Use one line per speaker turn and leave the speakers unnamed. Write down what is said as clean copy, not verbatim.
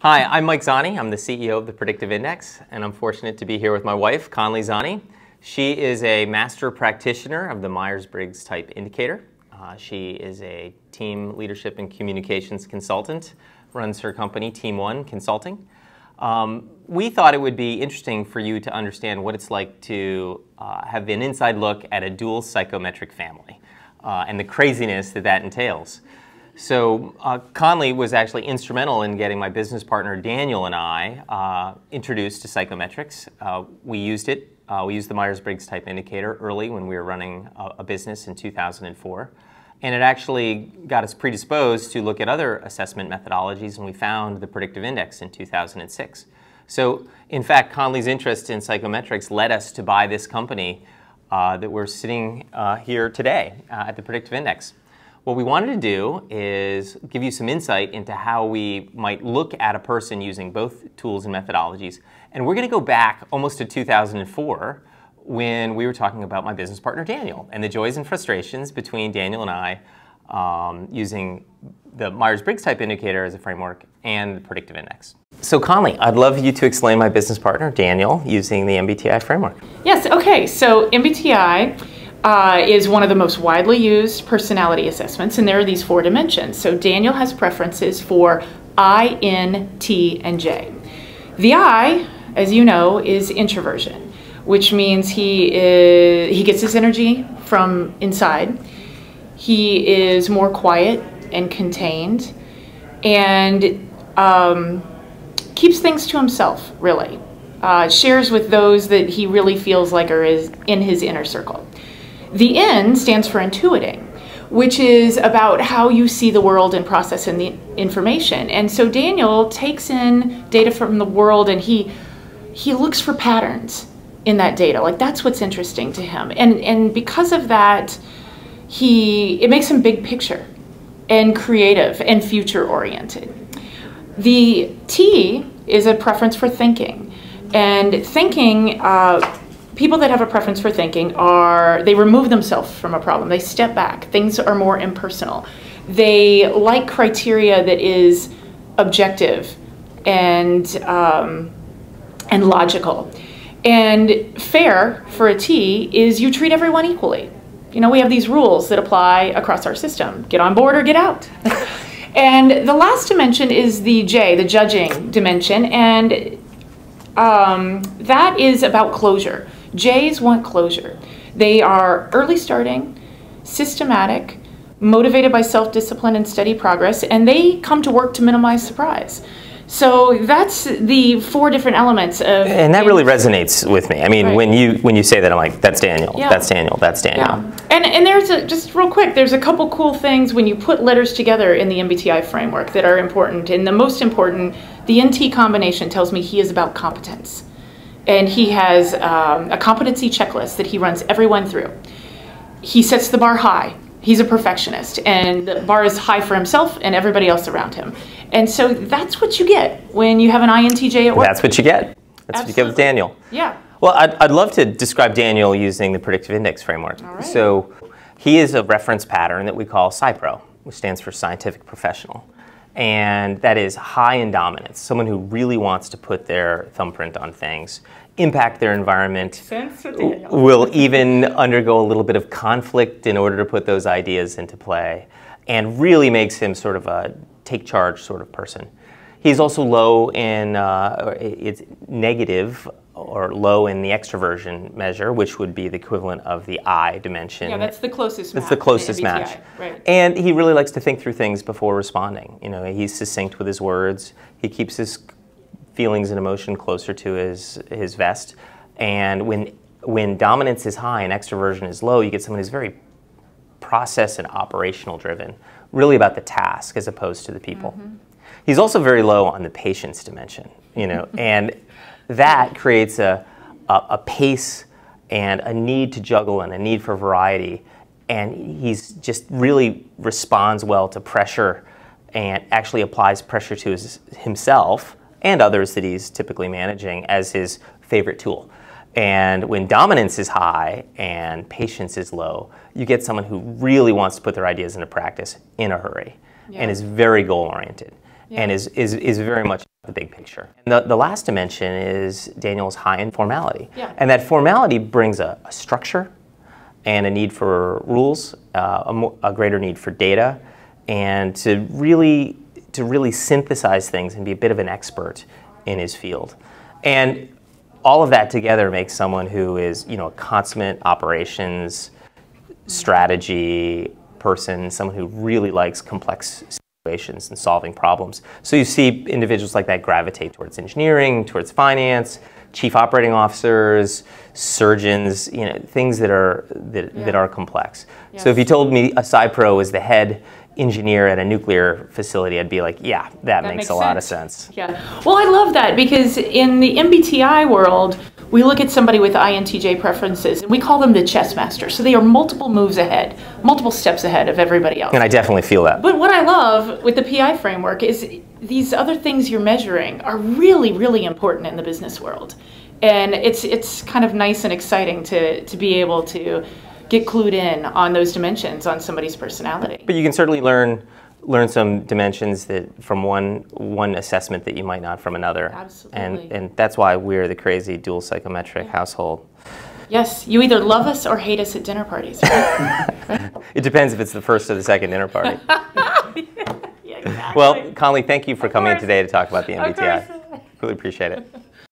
Hi, I'm Mike Zani. I'm the CEO of the Predictive Index, and I'm fortunate to be here with my wife, Conley Zani. She is a master practitioner of the Myers-Briggs type indicator. She is a team leadership and communications consultant, runs her company, Team One Consulting. We thought it would be interesting for you to understand what it's like to have an inside look at a dual psychometric family and the craziness that that entails. So Conley was actually instrumental in getting my business partner Daniel and I introduced to Psychometrics. We used it. We used the Myers-Briggs type indicator early when we were running a business in 2004. And it actually got us predisposed to look at other assessment methodologies, and we found the Predictive Index in 2006. So in fact, Conley's interest in psychometrics led us to buy this company that we're sitting here today at the Predictive Index. What we wanted to do is give you some insight into how we might look at a person using both tools and methodologies. And we're going to go back almost to 2004 when we were talking about my business partner Daniel and the joys and frustrations between Daniel and I using the Myers-Briggs type indicator as a framework and the Predictive Index. So Conley, I'd love you to explain my business partner Daniel using the MBTI framework.
Yes, okay, so MBTI is one of the most widely used personality assessments, and there are these 4 dimensions. So Daniel has preferences for I, N, T, and J. The I, as you know, is introversion, which means he gets his energy from inside. He is more quiet and contained, and keeps things to himself, really. Shares with those that he really feels like are in his inner circle. The N stands for intuiting, which is about how you see the world and process in the information. And so Daniel takes in data from the world, and he looks for patterns in that data. Like, that's what's interesting to him. And because of that, it makes him big picture and creative and future oriented. The T is a preference for thinking. And thinking, people that have a preference for thinking they remove themselves from a problem. They step back. Things are more impersonal. They like criteria that is objective and logical. And fair for a T is you treat everyone equally. You know, we have these rules that apply across our system. Get on board or get out. And the last dimension is the J, the judging dimension, and that is about closure. J's want closure. They are early starting, systematic, motivated by self-discipline and steady progress, and they come to work to minimize surprise. So that's the 4 different elements of...
And that really resonates with me. I mean,
right.
when you say that, I'm like, that's Daniel,
yeah.
that's Daniel, that's Daniel.
Yeah. And there's just real quick, there's a couple cool things when you put letters together in the MBTI framework that are important. And the most important, the NT combination tells me he is about competence. And he has a competency checklist that he runs everyone through. He sets the bar high. He's a perfectionist, and the bar is high for himself and everybody else around him. And so that's what you get when you have an INTJ at work.
That's what you get. That's what you get with Daniel.
Yeah.
Well, I'd love to describe Daniel using the Predictive Index framework.
All right.
So he is a reference pattern that we call PsyPro, which stands for Scientific Professional. And that is high in dominance, someone who really wants to put their thumbprint on things, impact their environment, will even undergo a little bit of conflict in order to put those ideas into play, and really makes him sort of a take charge sort of person. He's also low in, it's negative or low in the extroversion measure, which would be the equivalent of the I dimension.
Yeah, that's the closest match.
That's the closest match.
Right.
And he really likes to think through things before responding. You know, he's succinct with his words. He keeps his feelings and emotion closer to his vest. And when dominance is high and extroversion is low, you get someone who's very process and operational driven, really about the task as opposed to the people. Mm-hmm. He's also very low on the patience dimension, you know, and that creates a pace and a need to juggle and a need for variety. And he's just really responds well to pressure and actually applies pressure to himself and others that he's typically managing as his favorite tool. And when dominance is high and patience is low, you get someone who really wants to put their ideas into practice in a hurry and is very goal-oriented. and is very much the big picture. And the last dimension is Daniel's high in formality.
Yeah.
And that formality brings a structure and a need for rules, a greater need for data, and to really synthesize things and be a bit of an expert in his field. And all of that together makes someone who is, a consummate operations strategy person, someone who really likes complex situations and solving problems. So you see individuals like that gravitate towards engineering, towards finance, chief operating officers, surgeons, things that are complex. Yes. So if you told me a PsyPro was the head engineer at a nuclear facility, I'd be like, yeah, that makes a lot of sense.
Yeah. Well, I love that, because in the MBTI world, we look at somebody with INTJ preferences, and we call them the chess master. So they are multiple moves ahead, multiple steps ahead of everybody else.
And I definitely feel that.
But what I love with the PI framework is these other things you're measuring are really, really important in the business world. And it's kind of nice and exciting to be able to get clued in on those dimensions on somebody's personality.
But you can certainly learn some dimensions that from one assessment that you might not from another.
Absolutely.
And that's why we're the crazy dual psychometric household.
Yes, you either love us or hate us at dinner parties, right?
It depends if it's the first or the second dinner party.
Yeah, exactly.
Well, Conley, thank you for coming in today to talk about the MBTI. Really appreciate it.